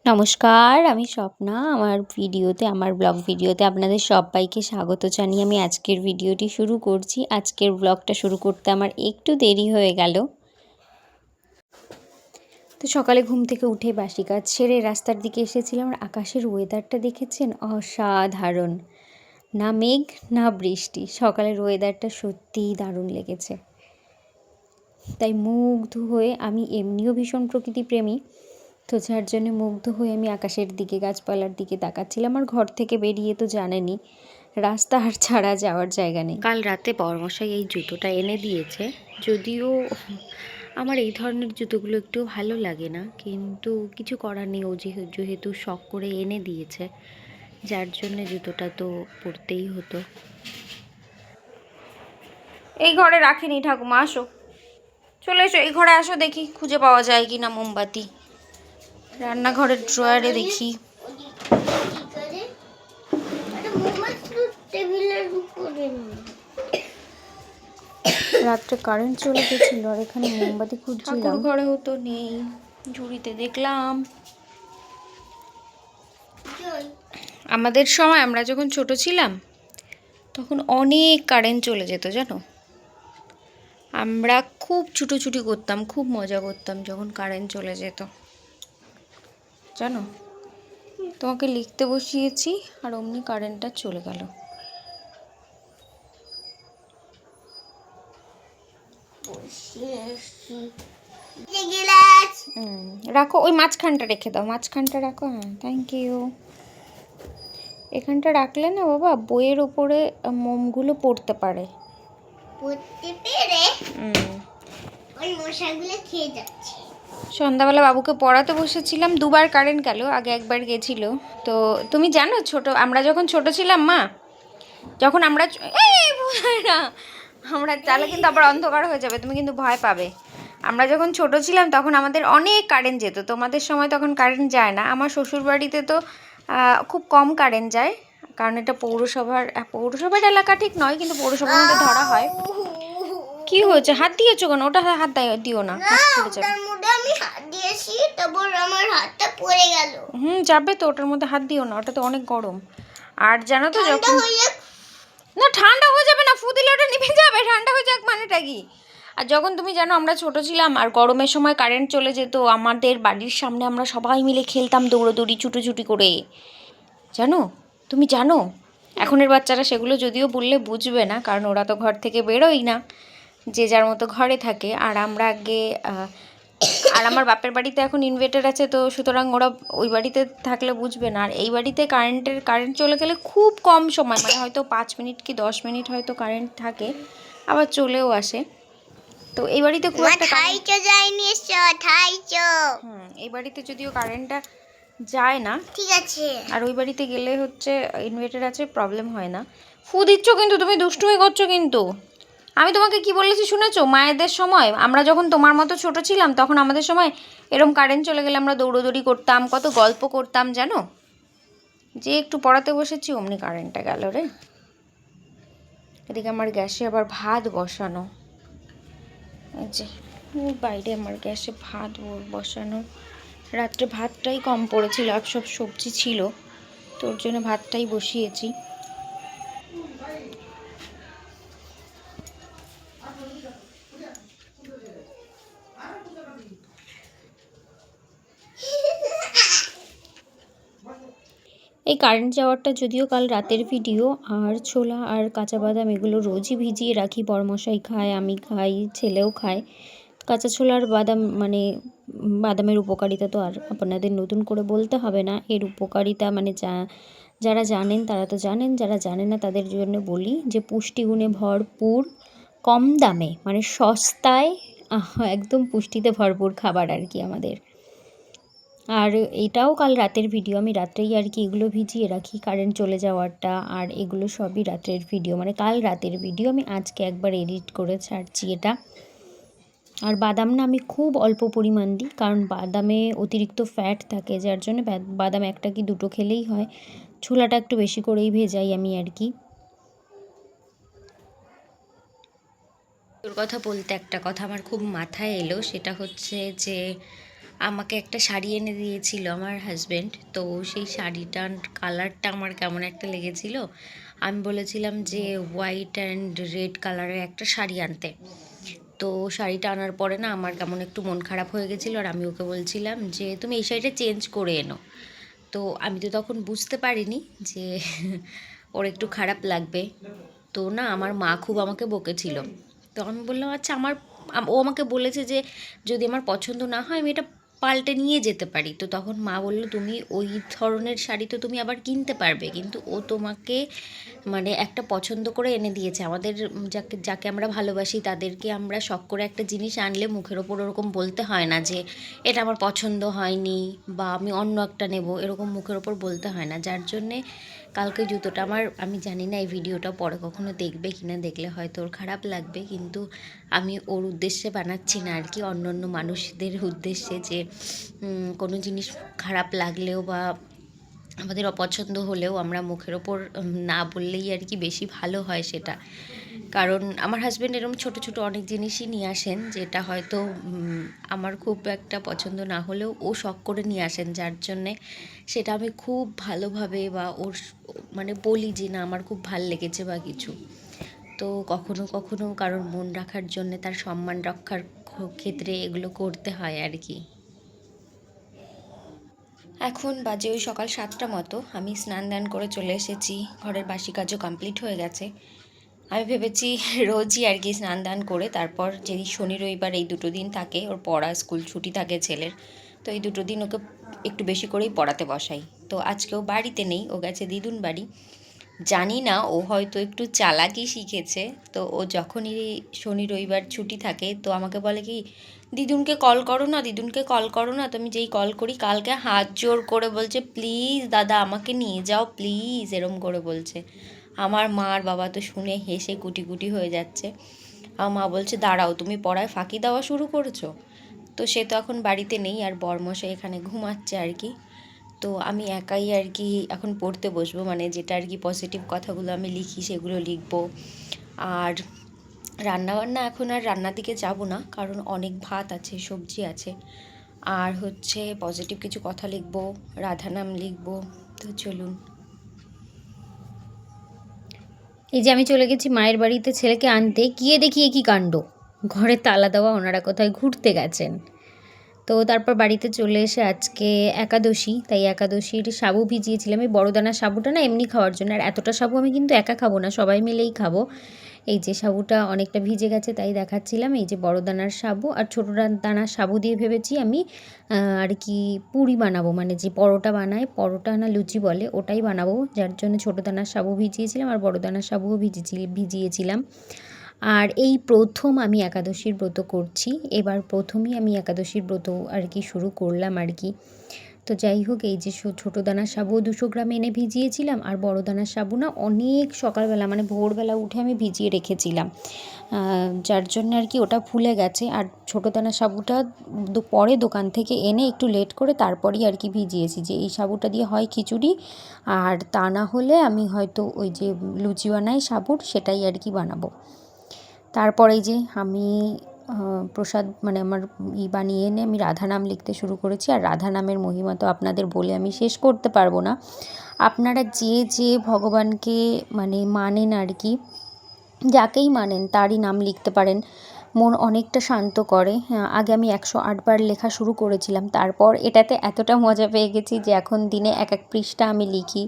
নমস্কার, আমি স্বপ্না। আমার ব্লগ ভিডিওতে আপনাদের সবাইকে স্বাগত জানিয়ে আমি আজকের ভিডিওটি শুরু করছি। আজকের ব্লগটা শুরু করতে আমার একটু দেরি হয়ে গেল। তো সকালে ঘুম থেকে উঠে বাসি কাজ সেরে রাস্তার দিকে এসেছিলাম। আর আকাশের ওয়েদারটা দেখেছেন, অসাধারণ। না মেঘ না বৃষ্টি, সকালের ওয়েদারটা সত্যিই দারুণ লেগেছে। তাই মুগ্ধ হয়ে, আমি এমনিও ভীষণ প্রকৃতিপ্রেমী, তো যার জন্য মুগ্ধ হয়ে আমি আকাশের দিকে, গাছপালার দিকে তাকাচ্ছিলাম। আর ঘর থেকে বেরিয়ে তো জানেনই, রাস্তা আর ছাড়া যাওয়ার জায়গা নেই। কাল রাতে বড়মশাই এই জুতোটা এনে দিয়েছে। যদিও আমার এই ধরনের জুতোগুলো একটু ভালো লাগে না, কিন্তু কিছু করার নেই, ও যেহেতু শখ করে এনে দিয়েছে, যার জন্য জুতোটা তো পরতেই হতো। এই ঘরে রাখিনি ঠাকুমা, আসো, চলে এসো, এই ঘরে আসো, দেখি খুঁজে পাওয়া যায় কি না মোমবাতি। রান্নাঘরের ড্রয়ারে দেখি। রাত্রে কারেন্ট চলে গেছিল আর এখানে মোমবাতি খুঁজছিলাম, ঘরেও তো নেই। ঝুড়িতে দেখলাম। আমাদের সময়, আমরা যখন ছোট ছিলাম তখন অনেক কারেন্ট চলে যেত জানো। আমরা খুব ছুটোছুটি করতাম, খুব মজা করতাম যখন কারেন্ট চলে যেত জানো। তোমাকে লিখতে বসিয়েছি আর অমনি কারেন্টটা চলে গেল। রাখো, ওই মাঝখানটা রেখে দাও, মাঝখানটা রাখো। হ্যাঁ, থ্যাংক ইউ। এখানটা রাখলে না বাবা, বইয়ের ওপরে মোমগুলো পড়তে পারে। ওই মশাগুলো খেয়ে যাচ্ছে। সন্ধ্যাবেলা বাবুকে পড়াতে বসেছিলাম, দুবার কারেন্ট গেল, আগে একবার গেছিল। তো তুমি জানো, আমরা যখন ছোট ছিলাম মা, যখন আমরা তাহলে কিন্তু আবার অন্ধকার হয়ে যাবে, তুমি কিন্তু ভয় পাবে। আমরা যখন ছোট ছিলাম তখন আমাদের অনেক কারেন্ট যেত, তোমাদের সময় তখন কারেন্ট যায় না। আমার শ্বশুর বাড়িতে তো খুব কম কারেন্ট যায়, কারণ এটা পৌরসভার এলাকা ঠিক নয়, কিন্তু পৌরসভার মধ্যে ধরা হয়। কি হয়েছে, হাত দিয়েছো কেন? ওটা হাত দিও না, হাত পড়ে যাবে। আমি হাত দিয়েছি, তারপর আমার হাতটা পড়ে গেল। যাবে তো, ওটার মধ্যে হাত দিও না, ওটা তো অনেক গরম। আর জানো তো, যখন না ঠান্ডা হয়ে যাবে না, ফু দিলে ওটা নিভে যাবে, ঠান্ডা হয়ে যাক মানেটা কি? আর যখন তুমি জানো, আমরা ছোট ছিলাম আর গরমের সময় কারেন্ট চলে যেত, আমাদের বাড়ির সামনে আমরা সবাই মিলে খেলতাম দৌড়োদৌড়ি, ছুটোছুটি করে, জানো। তুমি জানো, এখনের বাচ্চারা সেগুলো যদিও বললে বুঝবে না, কারণ ওরা তো ঘর থেকে বেরোই না, যে যার মতো ঘরে থাকে। আর আমরা আগে আর আমার বাপের বাড়িতে এখন ইনভার্টার আছে, তো সুতরাং ওরা ওই বাড়িতে থাকলে বুঝবে না। আর এই বাড়িতে কারেন্ট চলে গেলে খুব কম সময়, মানে হয়তো 5 মিনিট কি 10 মিনিট হয়তো কারেন্ট থাকে, আবার চলেও আসে। তো এই বাড়িতে খুব একটা এই বাড়িতে যদিও কারেন্টটা যায় না, ঠিক আছে। আর ওই বাড়িতে গেলে হচ্ছে ইনভার্টার আছে, প্রবলেম হয় না। ফু দিচ্ছ কিন্তু, তুমি দুষ্টুমি করছো কিন্তু। আমি তোমাকে কি বলেছি শুনেছো? মায়েদের সময়, আমরা যখন তোমার মতো ছোট ছিলাম তখন আমাদের সময় এরম কারেন্ট চলে গেলে আমরা দৌড়োদৌড়ি করতাম, কত গল্প করতাম জানো। যে একটু পড়াতে বসেছি অমনি কারেন্টটা গেল রে। এদিকে আমার গ্যাসে আবার ভাত বসানো, এই যে বাইরে আমার গ্যাসে ভাত বসানো। রাত্রে ভাতটাই কম পড়েছিল, আর সব সবজি ছিল, তোর জন্য ভাতটাই বসিয়েছি। এই কারেন্ট যাওয়ারটা যদিও কাল রাতের ভিডিও। আর ছোলা আর কাঁচা বাদাম এগুলো রোজই ভিজিয়ে রাখি, বড়মশাই খায়, আমি খাই, ছেলেও খায়। কাঁচা ছোলা আর বাদাম, মানে বাদামের উপকারিতা তো আর আপনাদের নতুন করে বলতে হবে না। এর উপকারিতা মানে যারা জানেন তারা তো জানেন, যারা জানেন না তাদের জন্য বলি, যে পুষ্টিগুণে ভরপুর, কম দামে, মানে সস্তায়, একদম পুষ্টিতে ভরপুর খাবার আর কি আমাদের। আর এটাও কাল রাতের ভিডিও, আমি রাত্রেই আর কি এগুলো ভিজিয়ে রাখি, কারেন্ট চলে যাওয়ারটা আর এগুলো সবই রাতের ভিডিও, মানে কাল রাতের ভিডিও। আমি আজকে একবার এডিট করে ছাড়ছি এটা। আর বাদাম না আমি খুব অল্প পরিমাণ দিই, কারণ বাদামে অতিরিক্ত ফ্যাট থাকে, যার জন্য বাদাম একটা কি দুটো খেলেই হয়। ছোলাটা একটু বেশি করেই ভেজাই আমি আর কি। তোর কথা বলতে একটা কথা আমার খুব মাথায় এলো, সেটা হচ্ছে যে আমাকে একটা শাড়ি এনে দিয়েছিল আমার হাজব্যান্ড। তো সেই শাড়িটার কালারটা আমার কেমন একটা লেগেছিল। আমি বলেছিলাম যে হোয়াইট অ্যান্ড রেড কালারের একটা শাড়ি আনতে। তো শাড়িটা আনার পরে না আমার কেমন একটু মন খারাপ হয়ে গেছিলো, আর আমি ওকে বলছিলাম যে তুমি এই শাড়িটা চেঞ্জ করে এনো। তো আমি তো তখন বুঝতে পারিনি যে ওর একটু খারাপ লাগবে। তো না আমার মা খুব আমাকে বকেছিল। তো আমি বললাম আচ্ছা ও আমাকে বলেছে যে যদি আমার পছন্দ না হয় আমি এটা পাল্টে নিয়ে যেতে পারি। তো তখন মা বললো তুমি ওই ধরনের শাড়ি তো তুমি আবার কিনতে পারবে, কিন্তু ও তোমাকে মানে একটা পছন্দ করে এনে দিয়েছে। আমাদের যাকে যাকে আমরা ভালোবাসি তাদেরকে আমরা শখ করে একটা জিনিস আনলে মুখের ওপর ওরকম বলতে হয় না যে এটা আমার পছন্দ হয়নি বা আমি অন্য একটা নেব, এরকম মুখের ওপর বলতে হয় না। যার জন্যে কালকে জুতোটা আমি জানি না এই ভিডিওটা পরে কখনো দেখবে কিনা, দেখলে হয়তো ওর খারাপ লাগবে, কিন্তু আমি ওর উদ্দেশ্যে বানাচ্ছি না আর কি, অন্য অন্য মানুষদের উদ্দেশ্যে, যে কোনো জিনিস খারাপ লাগলেও বা আমাদের অপছন্দ হলেও আমরা মুখের ওপর না বললেই আর কি বেশি ভালো হয় সেটা। কারণ আমার হাজব্যান্ড এরকম ছোটো ছোটো অনেক জিনিসই নিয়ে আসেন যেটা হয়তো আমার খুব একটা পছন্দ না হলেও ও শখ করে নিয়ে আসেন, যার জন্যে সেটা আমি খুব ভালোভাবে বা ওর মানে বলি যে না আমার খুব ভাল লেগেছে বা কিছু। তো কখনো কখনো কারোর মন রাখার জন্যে, তার সম্মান রক্ষার ক্ষেত্রে এগুলো করতে হয় আর কি। এখন বাজে ওই সকাল 7টা মতো। আমি স্নান দান করে চলে এসেছি, ঘরের বাসি কাজও কমপ্লিট হয়ে গেছে। আমি ভেবেছি রোজই আর কি স্নান দান করে তারপর যেই শনি রবিবার এই দুটো দিন থাকে ওর পড়া, স্কুল ছুটি থাকে ছেলের, তো এই দুটো দিন ওকে একটু বেশি করেই পড়াতে বসাই। তো আজকেও বাড়িতে নেই, ও গেছে দিদুন বাড়ি। জানি না ও হয়তো একটু চালাকি শিখেছে। তো ও যখনই শনি রবিবার ছুটি থাকে তো আমাকে বলে কি দিদুনকে কল করো না, দিদুনকে কল করো না। তো আমি যেই কল করি কালকে হাত জোর করে বলছে প্লিজ দাদা আমাকে নিয়ে যাও প্লিজ, এরম করে বলছে। আমার মা আর বাবা তো শুনে হেসে কুটি কুটি হয়ে যাচ্ছে। আমার মা বলছে দাঁড়াও তুমি পড়ায় ফাঁকি দেওয়া শুরু করেছো। তো সে তো এখন বাড়িতে নেই, আর বরমশাই এখানে ঘুমাচ্ছে আর কি। তো আমি একাই আর কি এখন পড়তে বসবো, মানে যেটা আর কি পজিটিভ কথাগুলো আমি লিখি সেগুলো লিখবো। আর রান্নাবান্না এখন আর রান্নার দিকে যাব না, কারণ অনেক ভাত আছে, সবজি আছে, আর হচ্ছে পজিটিভ কিছু কথা লিখবো, রাধানাম লিখবো। তো চলুন। এই যে আমি চলে গেছি মায়ের বাড়িতে ছেলেকে আনতে, গিয়ে দেখি কি কাণ্ড, ঘরে তালা দেওয়া, ওনারা কোথায় ঘুরতে গেছেন। তো তারপর বাড়িতে চলে এসে আজকে একাদশী, তাই একাদশীর সাবু ভিজিয়েছিলাম। এই বড় দানার সাবুটা না এমনি খাওয়ার জন্য, আর এতটা সাবু আমি কিন্তু একা খাবো না, সবাই মিলেই খাবো। এই যে সাবুটা অনেকটা ভিজে গেছে তাই দেখাচ্ছিলাম। এই যে বড় দানার সাবু আর ছোটো দানার সাবু দিয়ে ভেবেছি আমি আর কি পুরি বানাবো, মানে যে পরোটা বানায়, পরোটা না লুচি বলে, ওটাই বানাবো। যার জন্য ছোটো দানার সাবু ভিজিয়েছিলাম আর বড় দানার সাবুও ভিজিয়েছিলাম। আর এই প্রথম আমি একাদশীর ব্রত করছি, এবার প্রথমেই আমি একাদশীর ব্রত আর কি শুরু করলাম আর কি। তো যাই হোক, এই যে ছোটো দানার সাবু 200 গ্রাম এনে ভিজিয়েছিলাম, আর বড় দানার সাবু না অনেক সকালবেলা মানে ভোরবেলা উঠে আমি ভিজিয়ে রেখেছিলাম, যার জন্য আর কি ওটা ফুলে গেছে। আর ছোটো দানার সাবুটা পরে দোকান থেকে এনে একটু লেট করে তারপরেই আর কি ভিজিয়েছি, যে এই সাবুটা দিয়ে হয় খিচুড়ি, আর তা না হলে আমি হয়তো ওই যে লুচি বানাই সাবুর সেটাই আর কি বানাবো। তারপরে যে আমি প্রসাদ মানে আমার বানিয়ে এনে আমি রাধা নাম লিখতে শুরু করেছি। আর রাধা নামের মহিমা তো আপনাদের বলে আমি শেষ করতে পারবো না। আপনারা যে যে ভগবানকে মানে মানেন আর কি, যাকেই মানেন তারই নাম লিখতে পারেন, মন অনেকটা শান্ত করে। আগে আমি 108 বার লেখা শুরু করেছিলাম, তারপর এটাতে এতটা মজা পেয়ে গেছি যে এখন দিনে এক পৃষ্ঠা আমি লিখি,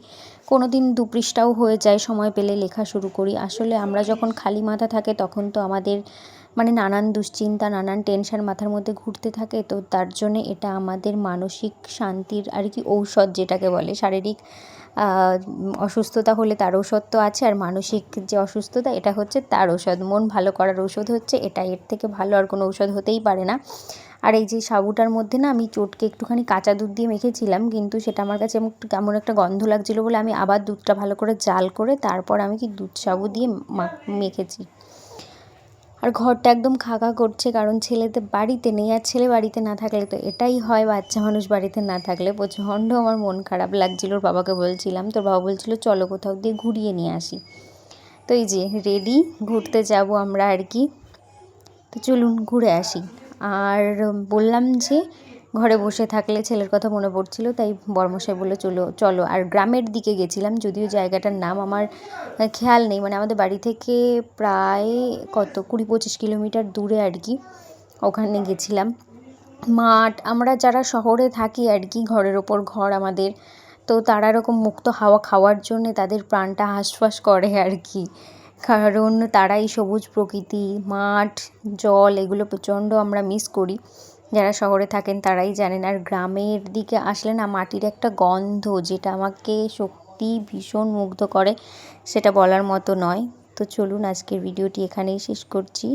কোনো দিন 2 পৃষ্ঠাও হয়ে যায়, সময় পেলে লেখা শুরু করি। আসলে আমরা যখন খালি মাথা থাকে তখন তো আমাদের মানে নানান দুশ্চিন্তা, নানান টেনশন মাথার মধ্যে ঘুরতে থাকে। তো তার জন্যে এটা আমাদের মানসিক শান্তির আর কি ঔষধ, যেটাকে বলে। শারীরিক অসুস্থতা হলে তার ঔষধ তো আছে, আর মানসিক যে অসুস্থতা এটা হচ্ছে তার ঔষধ। মন ভালো করার ঔষধ হচ্ছে এটা, এর থেকে ভালো আর কোনো ঔষধ হতেই পারে না। আর এই যে সাবুটার মধ্যে না আমি চটকে একটুখানি কাঁচা দুধ দিয়ে মেখেছিলাম, কিন্তু সেটা আমার কাছে কেমন একটা গন্ধ লাগছিলো বলে আমি আবার দুধটা ভালো করে জাল করে তারপর আমি কি দুধ সাবু দিয়ে মেখেছি। আর ঘরটা একদম খাকা করছে, কারণ ছেলেতে বাড়িতে নেই, আর ছেলে বাড়িতে না থাকলে তো এটাই হয়, বাচ্চা মানুষ বাড়িতে না থাকলে। প্রচণ্ড আমার মন খারাপ লাগছিল, ওর বাবাকে বলছিলাম, তোর বাবা বলছিল চলো কোথাও দিয়ে ঘুরিয়ে নিয়ে আসি। তো এই যে রেডি, ঘুরতে যাব আমরা আর কি। তো চলুন ঘুরে আসি। আর বললাম যে ঘরে বসে থাকলে ছেলের কথা মনে পড়ছিল, তাই বরমশাই বললো চলো চলো। আর গ্রামের দিকে গেছিলাম, যদিও জায়গাটার নাম আমার খেয়াল নেই, মানে আমাদের বাড়ি থেকে প্রায় কত 20-25 কিলোমিটার দূরে আর কি, ওখানে গেছিলাম। মাঠ, আমরা যারা শহরে থাকি আর কি, ঘরের ওপর ঘর আমাদের, তো তারা এরকম মুক্ত হাওয়া খাওয়ার জন্যে তাদের প্রাণটা হাঁসফাঁস করে আর কি, কারণ তারা এই সবুজ প্রকৃতি, মাঠ, জল এগুলো প্রচণ্ড আমরা মিস করি। যারা শহরে থাকেন তারাই জানেন। আর গ্রামের দিকে আসলে না, মাটির একটা গন্ধ যেটা আমাকে সত্যি ভীষণ মুগ্ধ করে, সেটা বলার মতো নয়। তো চলুন আজকের ভিডিওটি এখানেই শেষ করছি।